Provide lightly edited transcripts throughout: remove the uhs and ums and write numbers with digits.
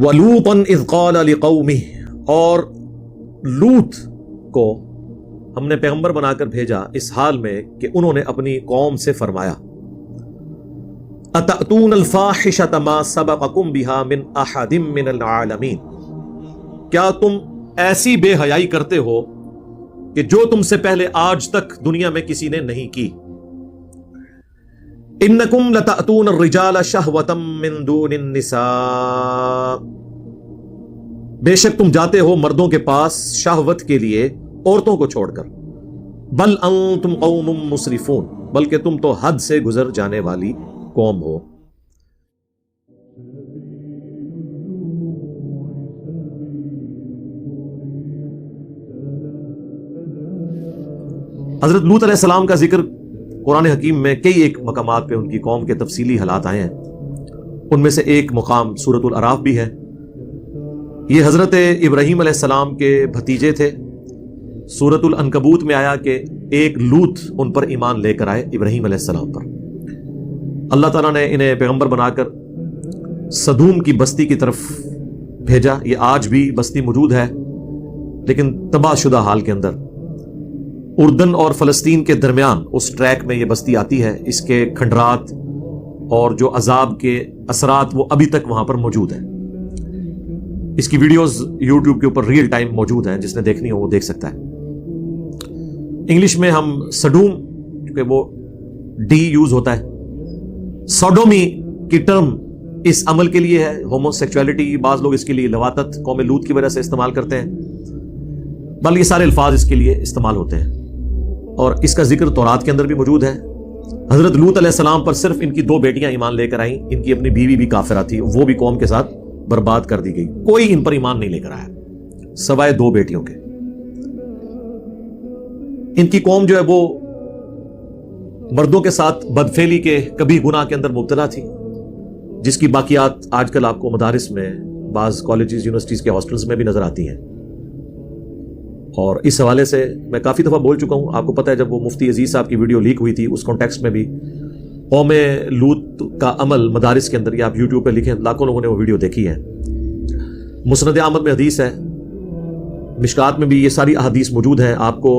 وَلُوطًا إِذْ قَالَ لِقَوْمِهِ، اور لوط کو ہم نے پیغمبر بنا کر بھیجا اس حال میں کہ انہوں نے اپنی قوم سے فرمایا أَتَأْتُونَ الْفَاحِشَةَ مَا سَبَقَكُمْ بِهَا مِنْ أَحَدٍ مِّنَ الْعَالَمِينَ، کیا تم ایسی بے حیائی کرتے ہو کہ جو تم سے پہلے آج تک دنیا میں کسی نے نہیں کی. انکم لتأتون الرجال شہوۃ من دون النساء، بے شک تم جاتے ہو مردوں کے پاس شہوت کے لیے عورتوں کو چھوڑ کر. بل انتم قوم مسرفون، بلکہ تم تو حد سے گزر جانے والی قوم ہو. حضرت لوط علیہ السلام کا ذکر قرآن حکیم میں کئی ایک مقامات پہ ان کی قوم کے تفصیلی حالات آئے ہیں. ان میں سے ایک مقام سورۃ الاعراف بھی ہے. یہ حضرت ابراہیم علیہ السلام کے بھتیجے تھے. سورۃ العنکبوت میں آیا کہ ایک لوط ان پر ایمان لے کر آئے ابراہیم علیہ السلام پر. اللہ تعالیٰ نے انہیں پیغمبر بنا کر سدوم کی بستی کی طرف بھیجا. یہ آج بھی بستی موجود ہے لیکن تباہ شدہ حال کے اندر. اردن اور فلسطین کے درمیان اس ٹریک میں یہ بستی آتی ہے. اس کے کھنڈرات اور جو عذاب کے اثرات وہ ابھی تک وہاں پر موجود ہیں. اس کی ویڈیوز یوٹیوب کے اوپر ریئل ٹائم موجود ہیں، جس نے دیکھنی ہو وہ دیکھ سکتا ہے. انگلش میں ہم سڈوم، کیونکہ وہ ڈی یوز ہوتا ہے، سوڈومی کی ٹرم اس عمل کے لیے ہے. ہومو سیکچولیٹی بعض لوگ اس کے لیے لواطت قوم لوط کی وجہ سے استعمال کرتے ہیں، بلکہ یہ سارے الفاظ اس کے لیے استعمال ہوتے ہیں. اور اس کا ذکر تورات کے اندر بھی موجود ہے. حضرت لوط علیہ السلام پر صرف ان کی 2 بیٹیاں ایمان لے کر آئیں. ان کی اپنی بیوی بھی کافرہ تھی، وہ بھی قوم کے ساتھ برباد کر دی گئی. کوئی ان پر ایمان نہیں لے کر آیا سوائے 2 بیٹیوں کے. ان کی قوم جو ہے وہ مردوں کے ساتھ بدفعلی کے کبھی گناہ کے اندر مبتلا تھی، جس کی باقیات آج کل آپ کو مدارس میں، بعض کالجز یونیورسٹیز کے ہاسٹلز میں بھی نظر آتی ہیں. اور اس حوالے سے میں کافی دفعہ بول چکا ہوں. آپ کو پتہ ہے جب وہ مفتی عزیز صاحب کی ویڈیو لیک ہوئی تھی اس کانٹیکسٹ میں بھی قوم لوط کا عمل مدارس کے اندر، یہ آپ یوٹیوب پہ لکھیں، لاکھوں لوگوں نے وہ ویڈیو دیکھی ہے. مسند احمد میں حدیث ہے، مشکات میں بھی یہ ساری احادیث موجود ہیں. آپ کو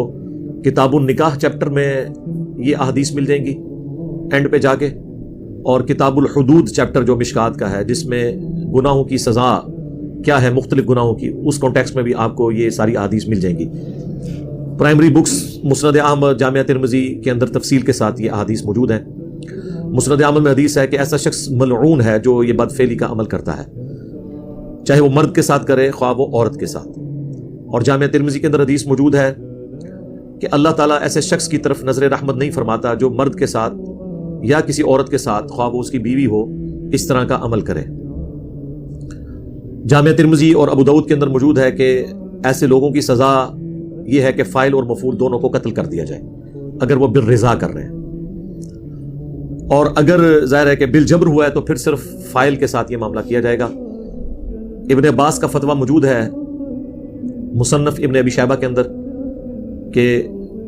کتاب النکاح چیپٹر میں یہ احادیث مل جائیں گی اینڈ پہ جا کے، اور کتاب الحدود چیپٹر جو مشکات کا ہے، جس میں گناہوں کی سزا کیا ہے مختلف گناہوں کی، اس کانٹیکسٹ میں بھی آپ کو یہ ساری احادیث مل جائیں گی. پرائمری بکس مسند احمد، جامعہ ترمذی کے اندر تفصیل کے ساتھ یہ احادیث موجود ہیں. مسند احمد میں حدیث ہے کہ ایسا شخص ملعون ہے جو یہ بدفعلی کا عمل کرتا ہے، چاہے وہ مرد کے ساتھ کرے خواہ وہ عورت کے ساتھ. اور جامعہ ترمذی کے اندر حدیث موجود ہے کہ اللہ تعالیٰ ایسے شخص کی طرف نظر رحمت نہیں فرماتا جو مرد کے ساتھ یا کسی عورت کے ساتھ خواہ وہ اس کی بیوی ہو اس طرح کا عمل کرے. جامعہ ترمذی اور ابو داؤد کے اندر موجود ہے کہ ایسے لوگوں کی سزا یہ ہے کہ فاعل اور مفعول دونوں کو قتل کر دیا جائے اگر وہ بالرضا کر رہے ہیں، اور اگر ظاہر ہے کہ بالجبر ہوا ہے تو پھر صرف فاعل کے ساتھ یہ معاملہ کیا جائے گا. ابن عباس کا فتویٰ موجود ہے مصنف ابن ابی شیبہ کے اندر کہ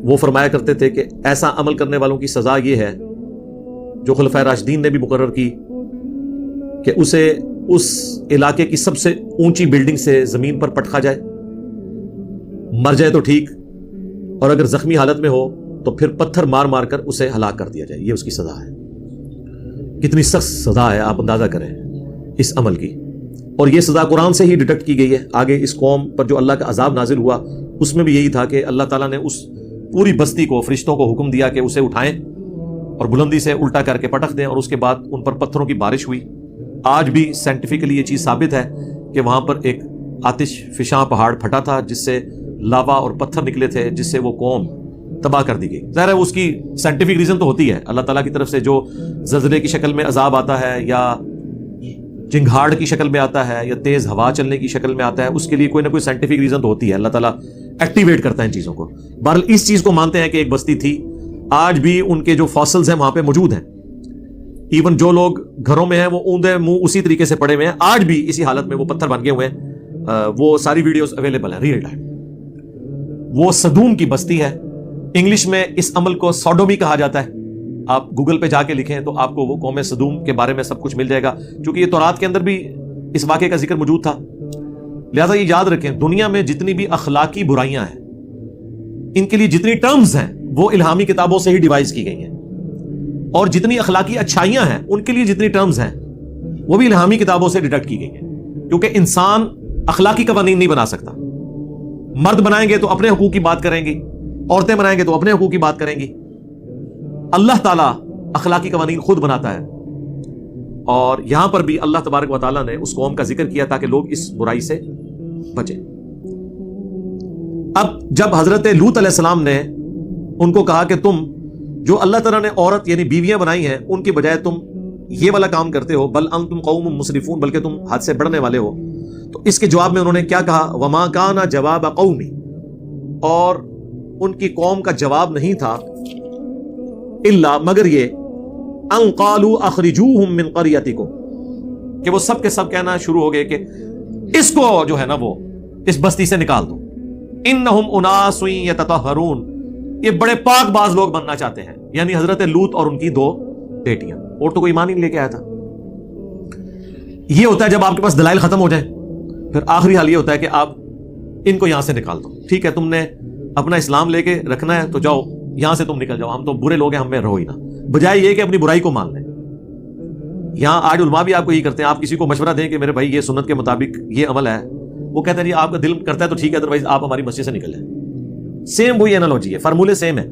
وہ فرمایا کرتے تھے کہ ایسا عمل کرنے والوں کی سزا یہ ہے جو خلفائے راشدین نے بھی مقرر کی کہ اسے اس علاقے کی سب سے اونچی بلڈنگ سے زمین پر پٹکا جائے، مر جائے تو ٹھیک، اور اگر زخمی حالت میں ہو تو پھر پتھر مار مار کر اسے ہلاک کر دیا جائے. یہ اس کی سزا ہے. کتنی سخت سزا ہے آپ اندازہ کریں اس عمل کی. اور یہ سزا قرآن سے ہی ڈیٹیکٹ کی گئی ہے. آگے اس قوم پر جو اللہ کا عذاب نازل ہوا اس میں بھی یہی تھا کہ اللہ تعالیٰ نے اس پوری بستی کو، فرشتوں کو حکم دیا کہ اسے اٹھائیں اور بلندی سے الٹا کر کے پٹک دیں، اور اس کے بعد ان پر پتھروں کی بارش ہوئی. آج بھی سائنٹیفکلی یہ چیز ثابت ہے کہ وہاں پر ایک آتش فشاں پہاڑ پھٹا تھا جس سے لاوا اور پتھر نکلے تھے، جس سے وہ قوم تباہ کر دی گئی. ظاہر ہے اس کی سائنٹیفک ریزن تو ہوتی ہے. اللہ تعالیٰ کی طرف سے جو زلزلے کی شکل میں عذاب آتا ہے یا چنگھاڑ کی شکل میں آتا ہے یا تیز ہوا چلنے کی شکل میں آتا ہے، اس کے لیے کوئی نہ کوئی سائنٹیفک ریزن تو ہوتی ہے. اللہ تعالیٰ ایکٹیویٹ کرتا ہے ان چیزوں کو. بہرحال اس چیز کو مانتے ہیں کہ ایک بستی تھی. آج بھی ان کے جو فاسلز ہیں وہاں پہ موجود ہیں. ایون جو لوگ گھروں میں ہیں وہ اوندے منہ اسی طریقے سے پڑے ہوئے ہیں، آج بھی اسی حالت میں وہ پتھر بن گئے ہوئے ہیں. وہ ساری ویڈیوز اویلیبل ہیں ریئل ٹائم. وہ سدوم کی بستی ہے. انگلش میں اس عمل کو سوڈومی کہا جاتا ہے. آپ گوگل پہ جا کے لکھیں تو آپ کو وہ قوم سدوم کے بارے میں سب کچھ مل جائے گا، چونکہ یہ تورات کے اندر بھی اس واقعے کا ذکر موجود تھا. لہذا یہ یاد رکھیں دنیا میں جتنی بھی اخلاقی برائیاں ہیں ان کے لیے جتنی ٹرمز ہیں وہ الہامی کتابوں سے ہی ڈیوائز کی گئی ہیں, اور جتنی اخلاقی اچھائیاں ہیں ان کے لیے جتنی ٹرمز ہیں وہ بھی الہامی کتابوں سے ڈیڈکٹ کی گئی ہیں. کیونکہ انسان اخلاقی قوانین نہیں بنا سکتا. مرد بنائیں گے تو اپنے حقوق کی بات کریں گی, عورتیں بنائیں گے تو اپنے حقوق کی بات کریں گی. اللہ تعالیٰ اخلاقی قوانین خود بناتا ہے, اور یہاں پر بھی اللہ تبارک و تعالیٰ نے اس قوم کا ذکر کیا تاکہ لوگ اس برائی سے بچیں. اب جب حضرت لوط علیہ السلام نے ان کو کہا کہ تم جو اللہ تعالیٰ نے عورت یعنی بیویاں بنائی ہیں ان کی بجائے تم یہ والا کام کرتے ہو, بل انتم قوم مسرفون, بلکہ تم حد سے بڑھنے والے ہو, تو اس کے جواب میں انہوں نے کیا کہا, وما کان جواب قومی, اور ان کی قوم کا جواب نہیں تھا الا مگر یہ ان قالوا اخرجوہم من قریتکم, کہ وہ سب کے سب کہنا شروع ہو گئے کہ اس کو جو ہے نا وہ اس بستی سے نکال دو. انہم اناس یتطہرون, یہ بڑے پاک باز لوگ بننا چاہتے ہیں, یعنی حضرت لوط اور ان کی 2 بیٹیاں. اور تو کوئی ایمان ہی نہیں لے کے آیا تھا. یہ ہوتا ہے جب آپ کے پاس دلائل ختم ہو جائیں, پھر آخری حال یہ ہوتا ہے کہ آپ ان کو یہاں سے نکال دو. ٹھیک ہے تم نے اپنا اسلام لے کے رکھنا ہے تو جاؤ یہاں سے تم نکل جاؤ, ہم تو برے لوگ ہیں, ہم میں رہو ہی نہ, بجائے یہ کہ اپنی برائی کو مان لیں. یہاں آج علماء بھی آپ کو یہ کرتے ہیں, آپ کسی کو مشورہ دیں کہ میرے بھائی یہ سنت کے مطابق یہ عمل ہے, وہ کہتے ہیں جی آپ کا دل کرتا ہے تو ٹھیک ہے, ادروائز آپ ہماری مسجد سے نکل جائیں. سیم وہی انالوجی ہے, فارمولے سیم ہے,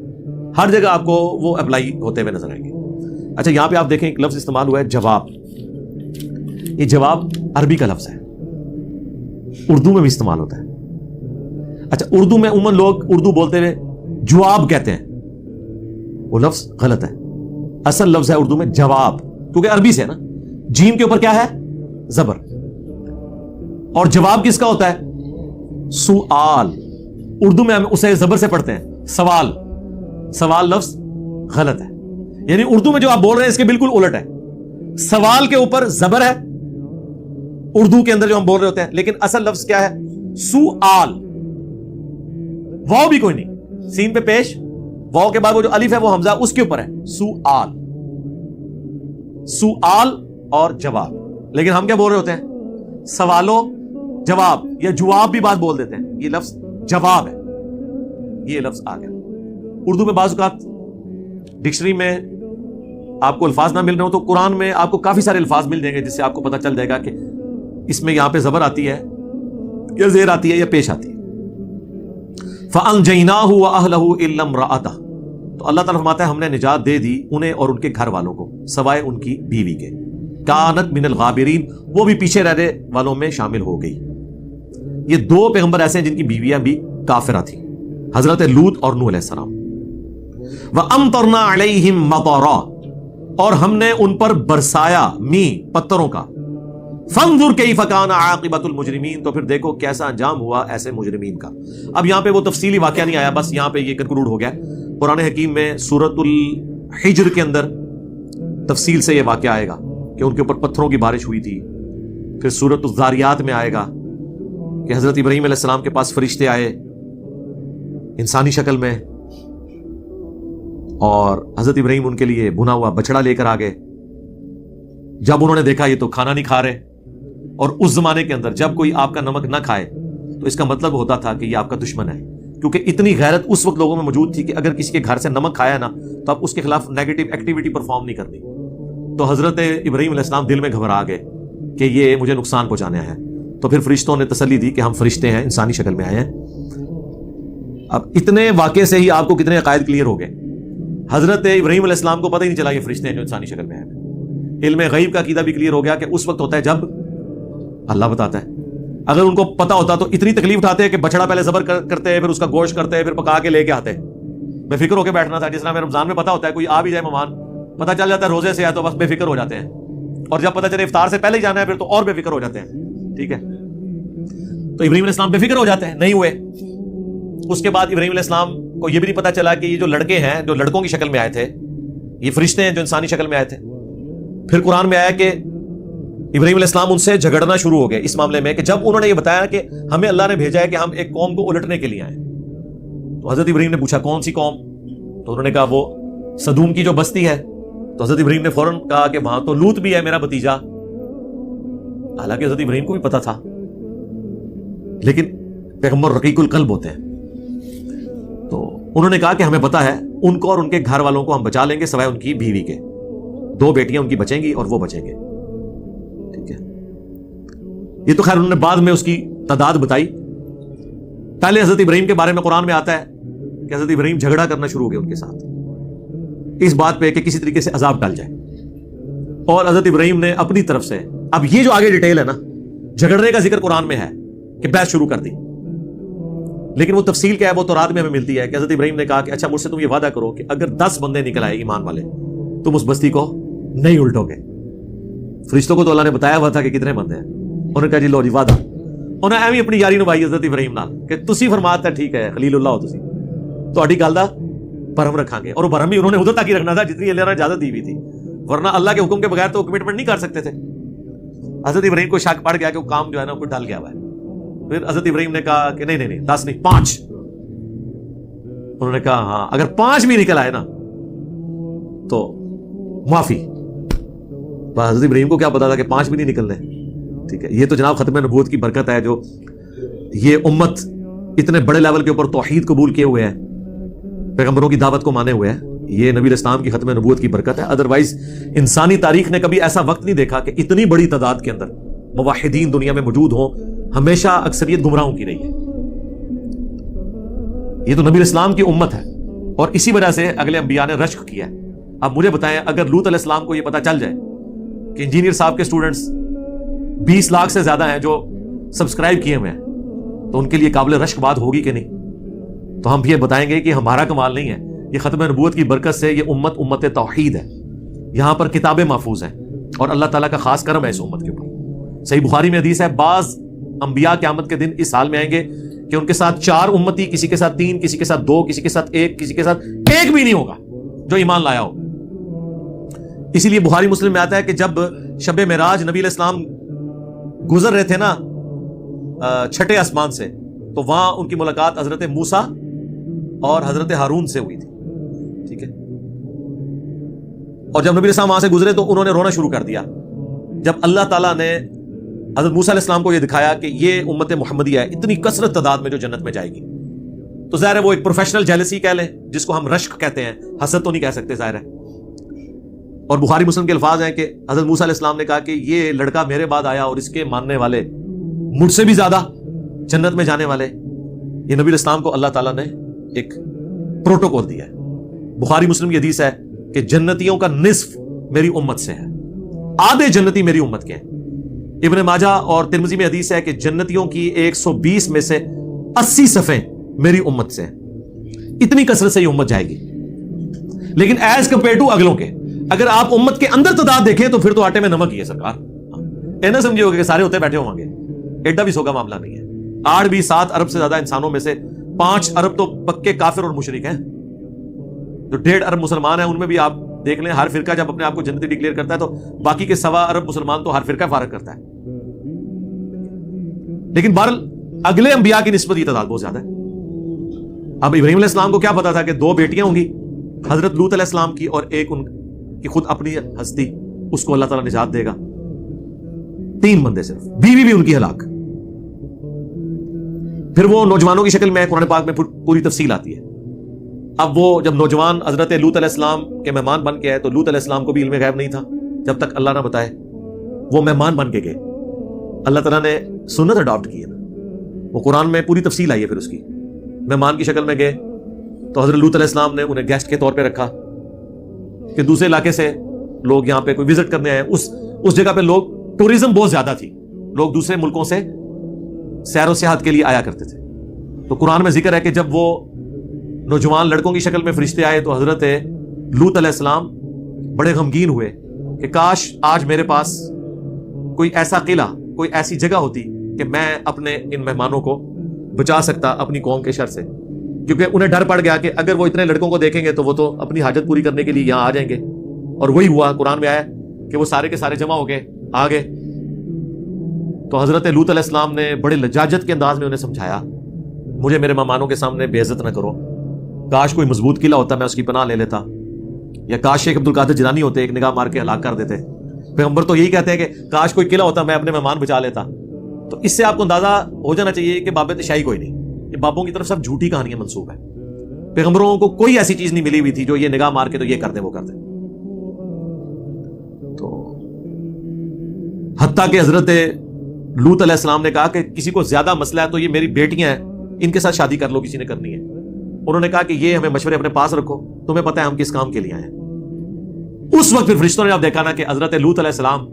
ہر جگہ آپ کو وہ اپلائی ہوتے ہوئے نظر آئیں گے. اچھا یہاں پہ آپ دیکھیں ایک لفظ استعمال ہوا ہے جواب. یہ جواب عربی کا لفظ ہے, اردو میں بھی استعمال ہوتا ہے. اچھا اردو میں عموماً لوگ اردو بولتے ہوئے جواب کہتے ہیں, وہ لفظ غلط ہے. اصل لفظ ہے اردو میں جواب, کیونکہ عربی سے ہے نا, جیم کے اوپر کیا ہے زبر, اور جواب کس کا ہوتا ہے سؤال. اردو میں ہم اسے زبر سے پڑھتے ہیں سوال. سوال لفظ غلط ہے, یعنی اردو میں جو آپ بول رہے ہیں اس کے بالکل الٹ ہے. سوال کے اوپر زبر ہے اردو کے اندر جو ہم بول رہے ہوتے ہیں, لیکن اصل لفظ کیا ہے سؤال. واو بھی کوئی نہیں, سین پہ پیش, واو کے بعد وہ جو الف ہے وہ حمزہ اس کے اوپر ہے, سؤال. سؤال اور جواب, لیکن ہم کیا بول رہے ہوتے ہیں سوالو جواب, یا جواب بھی بات بول دیتے ہیں, یہ لفظ جواب ہے. یہ لفظ آ گیا. اردو میں بعض اوقات ڈکشنری میں آپ کو الفاظ نہ مل رہے ہو تو قرآن میں آپ کو کافی سارے الفاظ مل جائیں گے جس سے آپ کو پتہ چل جائے گا کہ اس میں یہاں پہ زبر آتی ہے یا زیر آتی ہے یا پیش آتی ہے. فَأَنْجَيْنَاهُ وَأَهْلَهُ إِلَّا امْرَأَتَهُ, تو اللہ تعالیٰ فرماتا ہے ہم نے نجات دے دی انہیں اور ان کے گھر والوں کو سوائے ان کی بیوی کے. کانت من الغابرین, وہ بھی پیچھے رہنے والوں میں شامل ہو گئی. یہ 2 پیغمبر ایسے ہیں جن کی بیویاں بھی کافرہ تھیں, حضرت لوط اور نوح علیہ السلام. وَأَمْطَرْنَا عَلَيْهِمْ مَطَرًا, اور ہم نے ان پر برسایا می پتھروں کا. فَانظُرْ كَيْفَ كَانَ عَاقِبَةُ الْمُجْرِمِينَ, تو پھر دیکھو کیسا انجام ہوا ایسے مجرمین کا. اب یہاں پہ وہ تفصیلی واقعہ نہیں آیا, بس یہاں پہ یہ کنکلوڈ ہو گیا. قرآن حکیم میں سورۃ الحجر کے اندر تفصیل سے یہ واقعہ آئے گا کہ ان کے اوپر پتھروں کی بارش ہوئی تھی. پھر سورۃ الذاریات میں آئے گا کہ حضرت ابراہیم علیہ السلام کے پاس فرشتے آئے انسانی شکل میں, اور حضرت ابراہیم ان کے لیے بھنا ہوا بچڑا لے کر آ گئے. جب انہوں نے دیکھا یہ تو کھانا نہیں کھا رہے, اور اس زمانے کے اندر جب کوئی آپ کا نمک نہ کھائے تو اس کا مطلب ہوتا تھا کہ یہ آپ کا دشمن ہے, کیونکہ اتنی غیرت اس وقت لوگوں میں موجود تھی کہ اگر کسی کے گھر سے نمک کھایا نا تو آپ اس کے خلاف نیگیٹو ایکٹیویٹی پرفارم نہیں کرنی. تو حضرت ابراہیم علیہ السلام دل میں گھبرا گئے کہ یہ مجھے نقصان پہنچانے آیا ہے. تو پھر فرشتوں نے تسلی دی کہ ہم فرشتے ہیں, انسانی شکل میں آئے ہیں. اب اتنے واقعے سے ہی آپ کو کتنے عقائد کلیئر ہو گئے. حضرت ابراہیم علیہ السلام کو پتہ ہی نہیں چلا یہ فرشتے ہیں جو انسانی شکل میں آئے. علم غیب کا عقیدہ بھی کلیئر ہو گیا کہ اس وقت ہوتا ہے جب اللہ بتاتا ہے. اگر ان کو پتا ہوتا تو اتنی تکلیف اٹھاتے ہیں کہ بچڑا پہلے زبر کرتے ہیں, پھر اس کا گوشت کرتے ہیں, پھر پکا کے لے کے آتے. بے فکر ہو کے بیٹھنا تھا. جس طرح ہمیں رمضان میں پتا ہوتا ہے کوئی آ بھی جائے مہمان, پتا چل جاتا ہے روزے سے آیا تو بس بے فکر ہو جاتے ہیں, اور جب پتا چلے افطار سے پہلے ہی جانا ہے پھر تو اور بے فکر ہو جاتے ہیں. ٹھیک ہے, تو ابراہیم علیہ السلام بے فکر ہو جاتے ہیں, نہیں ہوئے. اس کے بعد ابراہیم علیہ السلام کو یہ بھی نہیں پتا چلا کہ یہ جو لڑکے ہیں جو لڑکوں کی شکل میں آئے تھے یہ فرشتے ہیں جو انسانی شکل میں آئے تھے. پھر قرآن میں آیا کہ ابراہیم علیہ السلام ان سے جھگڑنا شروع ہو گئے اس معاملے میں کہ جب انہوں نے یہ بتایا کہ ہمیں اللہ نے بھیجا ہے کہ ہم ایک قوم کو الٹنے کے لیے آئے. تو حضرت ابراہیم نے پوچھا کون سی قوم؟ تو انہوں نے کہا وہ سدوم کی جو بستی ہے. تو حضرت ابراہیم نے فوراً کہا کہ وہاں تو لوط بھی ہے میرا بھتیجا. حالانکہ حضرت ابراہیم کو بھی پتا تھا، لیکن پیغمبر رقیق القلب ہوتے ہیں، تو انہوں نے کہا کہ ہمیں پتا ہے ان کو اور ان کے گھر والوں کو ہم بچا لیں گے سوائے ان کی بیوی کے، 2 بیٹیاں ان کی بچیں گی اور وہ بچیں گے. ٹھیک ہے، یہ تو خیر انہوں نے بعد میں اس کی تعداد بتائی. پہلے حضرت ابراہیم کے بارے میں قرآن میں آتا ہے کہ حضرت ابراہیم جھگڑا کرنا شروع ہو گیا ان کے ساتھ اس بات پہ کہ کسی طریقے سے عذاب ٹال جائے، اور حضرت ابراہیم نے اپنی طرف سے، اب یہ جو آگے ڈیٹیل ہے نا، جھگڑنے کا ذکر قرآن میں ہے کہ بحث شروع کر دی، لیکن وہ تفصیل کیا ہے وہ تورات میں ہمیں ملتی ہے کہ حضرت ابراہیم نے کہا کہ اچھا مجھ سے تم یہ وعدہ کرو کہ اگر 10 بندے نکل آئے ایمان والے تم اس بستی کو نہیں الٹو گے. فرشتوں کو تو اللہ نے بتایا ہوا تھا کہ کتنے بندے ہیں، انہوں نے کہا جی لو جی وعدہ. انہوں نے ایویں اپنی یاری نبھائی حضرت ابراہیم نال کہ تسی فرماتے ٹھیک ہے خلیل اللہ ہو تسی تہاڈی گل دا بھرم رکھاں گے، اور وہ بھرم بھی انہوں نے ادھر تک ہی رکھنا تھا جتنی اللہ نے اجازت دی ہوئی تھی، ورنہ اللہ کے حکم کے بغیر تو کمٹمنٹ نہیں کر سکتے تھے. حضرت ابراہیم کو شک پڑ گیا کہ وہ کام جو ہے نا وہ ڈل گیا ہوا ہے. پھر حضرت ابراہیم نے کہا کہ نہیں 10 نہیں 5. انہوں نے کہا ہاں اگر 5 بھی نکل آئے نا تو معافی. حضرت ابراہیم کو کیا پتا تھا کہ 5 بھی نہیں نکلنے. ٹھیک ہے، یہ تو جناب ختم نبوت کی برکت ہے جو یہ امت اتنے بڑے لیول کے اوپر توحید قبول کیے ہوئے ہیں، پیغمبروں کی دعوت کو مانے ہوئے ہیں. یہ نبی اسلام کی ختم نبوت کی برکت ہے. ادروائز انسانی تاریخ نے کبھی ایسا وقت نہیں دیکھا کہ اتنی بڑی تعداد کے اندر موحدین دنیا میں موجود ہوں. ہمیشہ اکثریت گمراہوں کی رہی ہے. یہ تو نبی اسلام کی امت ہے، اور اسی وجہ سے اگلے انبیاء نے رشک کیا ہے. اب مجھے بتائیں اگر لوط علیہ السلام کو یہ پتا چل جائے کہ انجینئر صاحب کے سٹوڈنٹس 20 لاکھ سے زیادہ ہیں جو سبسکرائب کیے ہوئے ہیں، تو ان کے لیے قابل رشک بات ہوگی کہ نہیں؟ تو ہم یہ بتائیں گے کہ ہمارا کمال نہیں ہے، یہ ختم نبوت کی برکت سے یہ امت توحید ہے. یہاں پر کتابیں محفوظ ہیں اور اللہ تعالیٰ کا خاص کرم ہے اس امت کے اوپر. صحیح بخاری میں حدیث ہے بعض انبیاء قیامت کے دن اس حال میں آئیں گے کہ ان کے ساتھ 4 امتی، کسی کے ساتھ 3، کسی کے ساتھ 2، کسی کے ساتھ 1، کسی کے ساتھ 1 بھی نہیں ہوگا جو ایمان لایا ہو. اسی لیے بخاری مسلم میں آتا ہے کہ جب شب معراج نبی علیہ السلام گزر رہے تھے نا 6ٹھے آسمان سے، تو وہاں ان کی ملاقات حضرت موسیٰ اور حضرت ہارون سے ہوئی تھی. ٹھیک ہے، اور جب نبی علیہ السلام وہاں سے گزرے تو انہوں نے رونا شروع کر دیا. جب اللہ تعالیٰ نے حضرت موسیٰ علیہ السلام کو یہ دکھایا کہ یہ امت محمدیہ ہے اتنی کثرت تعداد میں جو جنت میں جائے گی، تو ظاہر ہے وہ ایک پروفیشنل جیلسی کہہ لیں جس کو ہم رشک کہتے ہیں، حسد تو نہیں کہہ سکتے ظاہر ہے. اور بخاری مسلم کے الفاظ ہیں کہ حضرت موسیٰ علیہ السلام نے کہا کہ یہ لڑکا میرے بعد آیا اور اس کے ماننے والے مجھ سے بھی زیادہ جنت میں جانے والے. یہ نبی علیہ السلام کو اللہ تعالیٰ نے ایک پروٹوکول دیا ہے. بخاری مسلم کی حدیث ہے کہ جنتیوں کا نصف میری امت سے ہے، آدھے جنتی میری امت کے ہیں. ابن ماجہ اور ترمذی میں حدیث ہے کہ جنتیوں کی 120 میں سے 80 صفیں میری امت سے ہیں. اتنی کثرت سے یہ امت جائے گی. لیکن ایز کمپیئر ٹو اگلوں کے اگر آپ امت کے اندر تعداد دیکھیں تو پھر تو آٹے میں نمک ہی ہے سرکار. نہ سمجھے ہوگا کہ سارے ہوتے بیٹھے ہوں گے، ایڈا بھی سوگا معاملہ نہیں ہے. 8 بھی 7 ارب سے زیادہ انسانوں میں سے 5 ارب تو پکے کافر اور مشرک ہیں. جو 1.5 ارب مسلمان ہیں ان میں بھی آپ دیکھ لیں ہر فرقہ جب اپنے آپ کو جنتی ڈکلیئر کرتا ہے تو باقی کے 1.25 ارب مسلمان تو ہر فرقہ فارغ کرتا ہے. لیکن بہرحال اگلے انبیاء کی نسبت یہ تعداد بہت زیادہ ہے. اب ابراہیم علیہ السلام کو کیا پتا تھا کہ 2 بیٹیاں ہوں گی حضرت لوط علیہ السلام کی اور ایک ان کی خود اپنی ہستی، اس کو اللہ تعالیٰ نجات دے گا. 3 بندے صرف، بیوی بھی ان کی ہلاک. پھر وہ نوجوانوں کی شکل میں قرآن پاک میں پوری تفصیل آتی ہے. اب وہ جب نوجوان حضرت لوط علیہ السلام کے مہمان بن کے آئے تو لوط علیہ السلام کو بھی علم غیب نہیں تھا جب تک اللہ نہ بتائے. وہ مہمان بن کے گئے، اللہ تعالیٰ نے سنت اڈاپٹ کی ہے نا، وہ قرآن میں پوری تفصیل آئی ہے. پھر اس کی مہمان کی شکل میں گئے تو حضرت لوط علیہ السلام نے انہیں گیسٹ کے طور پہ رکھا کہ دوسرے علاقے سے لوگ یہاں پہ کوئی وزٹ کرنے آئے. اس جگہ پہ لوگ ٹوریزم بہت زیادہ تھی، لوگ دوسرے ملکوں سے سیر و سیاحت کے لیے آیا کرتے تھے. تو قرآن میں ذکر ہے کہ جب وہ نوجوان لڑکوں کی شکل میں فرشتے آئے تو حضرت لوط علیہ السلام بڑے غمگین ہوئے کہ کاش آج میرے پاس کوئی ایسا قلعہ، کوئی ایسی جگہ ہوتی کہ میں اپنے ان مہمانوں کو بچا سکتا اپنی قوم کے شر سے. کیونکہ انہیں ڈر پڑ گیا کہ اگر وہ اتنے لڑکوں کو دیکھیں گے تو وہ تو اپنی حاجت پوری کرنے کے لیے یہاں آ جائیں گے. اور وہی ہوا، قرآن میں آیا کہ وہ سارے کے سارے جمع ہو گئے، آ گئے. تو حضرت لوط علیہ السلام نے بڑے لجاجت کے انداز میں انہیں سمجھایا مجھے میرے مہمانوں کے سامنے بے عزت نہ کرو. کاش کوئی مضبوط قلعہ ہوتا میں اس کی پناہ لے لیتا، یا کاش شیخ عبد القادر جیلانی ہوتے ایک نگاہ مار کے ہلاک کر دیتے. پیغمبر تو یہی کہتے ہیں کہ کاش کوئی قلعہ ہوتا میں اپنے مہمان بچا لیتا. تو اس سے آپ کو اندازہ ہو جانا چاہیے کہ بابت شاہی کوئی نہیں, یہ بابوں کی طرف سب جھوٹی کہانیاں منسوب ہے. پیغمبروں کو کوئی ایسی چیز نہیں ملی ہوئی تھی جو یہ نگاہ مار کے تو یہ کر دیں وہ کر دیں. تو حتیٰ کہ حضرت لوط علیہ السلام نے کہا کہ کسی کو زیادہ مسئلہ ہے تو یہ میری بیٹیاں ہیں, ان کے ساتھ شادی کر لو کسی نے کرنی ہے. انہوں نے کہا کہ یہ ہمیں مشورے اپنے پاس رکھو, تمہیں پتہ ہے ہم کس کام کے لیے آئے ہیں. اس وقت پھر فرشتوں نے آپ دیکھا نا کہ حضرت لوط علیہ السلام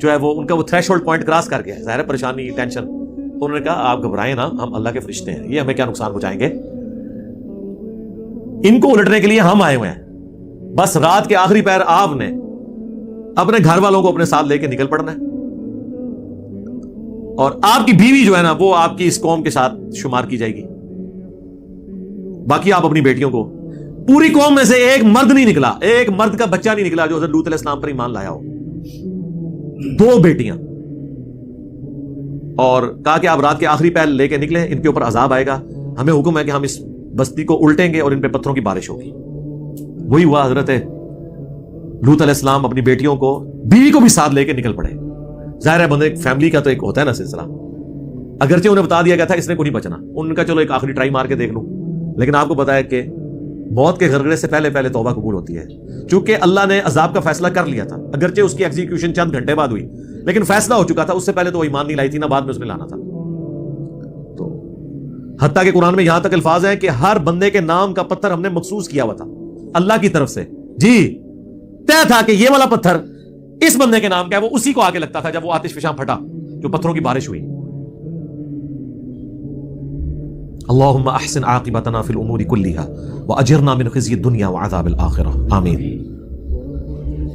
جو ہے وہ ان کا وہ تھریش ہولڈ پوائنٹ کراس کر گیا, ظاہر پریشانی ٹینشن. انہوں نے کہا آپ گھبرائیں نا, ہم اللہ کے فرشتے ہیں, یہ ہمیں کیا نقصان پہنچائیں گے, ان کو الٹنے کے لیے ہم آئے ہوئے ہیں. بس رات کے آخری پہر آپ نے اپنے گھر والوں کو اپنے ساتھ لے کے نکل پڑنا ہے, اور آپ کی بیوی جو ہے نا وہ آپ کی اس قوم کے ساتھ شمار کی جائے گی. باقی آپ اپنی بیٹیوں کو, پوری قوم میں سے ایک مرد نہیں نکلا, ایک مرد کا بچہ نہیں نکلا جو حضرت لوط علیہ السلام پر ایمان لایا ہو. 2 بیٹیاں, اور کہا کہ آپ رات کے آخری پہر لے کے نکلیں, ان کے اوپر عذاب آئے گا, ہمیں حکم ہے کہ ہم اس بستی کو الٹیں گے اور ان پہ پتھروں کی بارش ہوگی. وہی ہوا, حضرت لوط علیہ السلام اپنی بیٹیوں کو, بیوی کو بھی ساتھ لے کے نکل پڑے. ظاہر ہے بندے فیملی کا تو ایک ہوتا ہے نا سلسلہ, اگرچہ انہیں بتا دیا گیا تھا اس نے کو نہیں بچنا, ان کا چلو ایک آخری ٹرائی مار کے دیکھ لوں, لیکن آپ کو پتا ہے کہ موت کے غرغرے سے پہلے پہلے توبہ قبول ہوتی ہے. چونکہ اللہ نے عذاب کا فیصلہ کر لیا تھا, اگرچہ اس کی ایگزیکیوشن چند گھنٹے بعد ہوئی, لیکن فیصلہ ہو چکا تھا. اس سے پہلے تو وہ ایمان نہیں لائی تھی, نہ بعد میں اس نے لانا تھا. تو حتیٰ کہ قرآن میں یہاں تک الفاظ ہیں کہ ہر بندے کے نام کا پتھر ہم نے مخصوص کیا ہوا تھا اللہ کی طرف سے. جی طے تھا کہ یہ والا پتھر اس بندے کے نام کا ہے, وہ اسی کو آگے لگتا تھا جب وہ آتش فشاں پھٹا, جو پتھروں کی بارش ہوئی. اللہم احسن عاقبتنا فی الامور کلیہا واجرنا من خزی الدنیا وعذاب الاخرہ, آمین.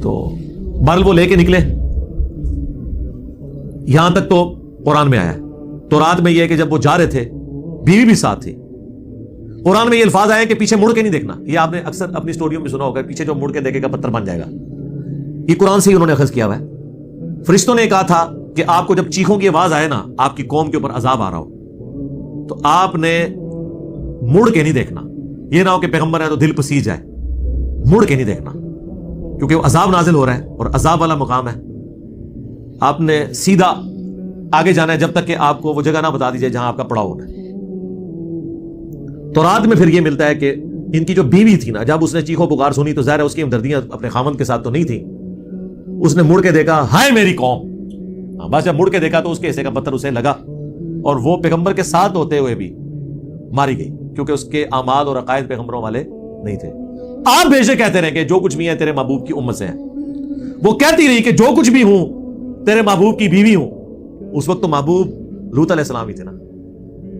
تو بہرحال وہ لے کے نکلے. یہاں تک تو قرآن میں آیا. تو رات میں یہ ہے کہ جب وہ جا رہے تھے, بیوی بھی ساتھ تھی. قرآن میں یہ الفاظ آئے کہ پیچھے مڑ کے نہیں دیکھنا. یہ آپ نے اکثر اپنی سٹوریوں میں سنا ہوگا, پیچھے جو مڑ کے دیکھے گا پتھر بن جائے گا. یہ قرآن سے ہی انہوں نے اخذ کیا ہوا ہے. فرشتوں نے کہا تھا کہ آپ کو جب چیخوں کی آواز آئے نا, آپ کی قوم کے اوپر عذاب آ رہا ہو, تو آپ نے مڑ کے نہیں دیکھنا. یہ نہ ہو کہ پیغمبر ہے تو دل پسیج جائے, مڑ کے نہیں دیکھنا, کیونکہ وہ عذاب نازل ہو رہا ہے اور عذاب والا مقام ہے. آپ نے سیدھا آگے جانا ہے جب تک کہ آپ کو وہ جگہ نہ بتا دی جائے جہاں آپ کا پڑاؤ ہونا ہے. تو رات میں پھر یہ ملتا ہے کہ ان کی جو بیوی تھی نا, جب اس نے چیخو پکار سنی تو ظاہر ہے اس کی ہمدردیاں اپنے خاوند کے ساتھ تو نہیں تھی. اس نے مڑ کے دیکھا, ہائے میری قوم. بس جب مڑ کے دیکھا تو اس کے حصے کا پتھر اسے لگا, اور وہ پیغمبر کے ساتھ ہوتے ہوئے بھی ماری گئی, کیونکہ اس کے اعمال اور عقائد پیغمبروں والے نہیں تھے. آپ بے شک کہتے رہے کہ جو کچھ بھی ہے تیرے محبوب کی امت سے ہیں. وہ کہتی رہی کہ جو کچھ بھی ہوں تیرے محبوب کی بیوی ہوں. اس وقت تو محبوب لوط علیہ السلام ہی تھے نا,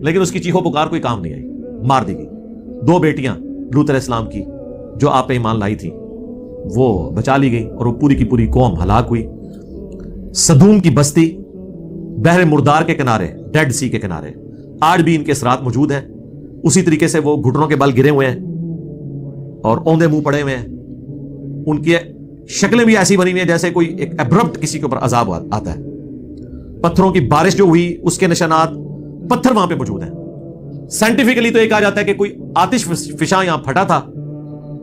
لیکن اس کی چیخو پکار کوئی کام نہیں آئی, مار دی گئی. 2 بیٹیاں لوط علیہ السلام کی جو آپ پہ ایمان لائی تھی وہ بچا لی گئی, اور وہ پوری کی پوری قوم ہلاک ہوئی. سدوم کی بستی بحر مردار کے کنارے, ڈیڈ سی کے کنارے, آج بھی ان کے اثرات موجود ہیں. اسی طریقے سے وہ گھٹنوں کے بل گرے ہوئے ہیں اور اوندے منہ پڑے ہوئے ہیں. ان کی شکلیں بھی ایسی بنی ہوئی ہیں جیسے کوئی ایک ابرپٹ کسی کے اوپر عذاب آتا ہے. پتھروں کی بارش جو ہوئی اس کے نشانات پتھر وہاں پہ موجود ہیں. سائنٹیفکلی تو یہ کہا جاتا ہے کہ کوئی آتش فشاں یہاں پھٹا تھا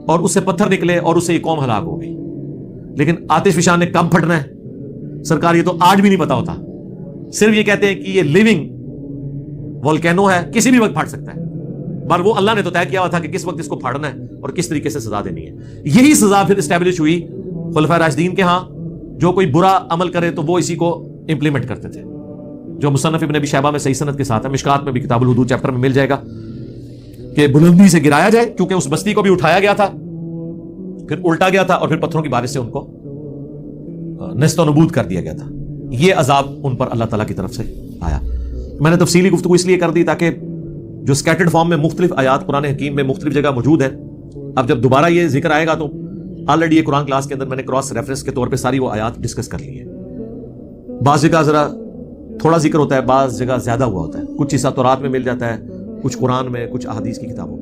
اور اس سے پتھر نکلے اور اس سے یہ قوم ہلاک ہو گئی. لیکن آتش فشاں نے کب پھٹنا ہے سرکار یہ تو آج بھی نہیں پتا ہوتا. صرف یہ کہتے ہیں کہ یہ لیونگ والکینو ہے, کسی بھی وقت پھٹ سکتا ہے. پر وہ اللہ نے تو طے کیا ہوا تھا کہ کس وقت اس کو پھاڑنا ہے اور کس طریقے سے سزا دینی ہے. یہی سزا پھر اسٹیبلش ہوئی خلفائے راشدین کے ہاں. جو کوئی برا عمل کرے تو وہ اسی کو امپلیمنٹ کرتے تھے, جو مصنف ابن ابی شیبہ میں صحیح سند کے ساتھ ہے. مشکات میں بھی کتاب الحدود چیپٹر میں مل جائے گا کہ بلندی سے گرایا جائے, کیونکہ اس بستی کو بھی اٹھایا گیا تھا, پھر الٹا گیا تھا, اور پھر پتھروں کی بارش سے ان کو نست و نبود کر دیا گیا تھا. یہ عذاب ان پر اللہ تعالیٰ کی طرف سے آیا. میں نے تفصیلی گفتگو اس لیے کر دی تاکہ جو اسکیٹرڈ فارم میں مختلف آیات قرآن حکیم میں مختلف جگہ موجود ہیں, اب جب دوبارہ یہ ذکر آئے گا تو آلریڈی یہ قرآن کلاس کے اندر میں نے کراس ریفرنس کے طور پہ ساری وہ آیات ڈسکس کر لی ہیں. بعض جگہ ذرا تھوڑا ذکر ہوتا ہے, بعض جگہ زیادہ ہوا ہوتا ہے. کچھ حصہ تورات میں مل جاتا ہے, کچھ قرآن میں, کچھ احادیث کی کتابوں میں.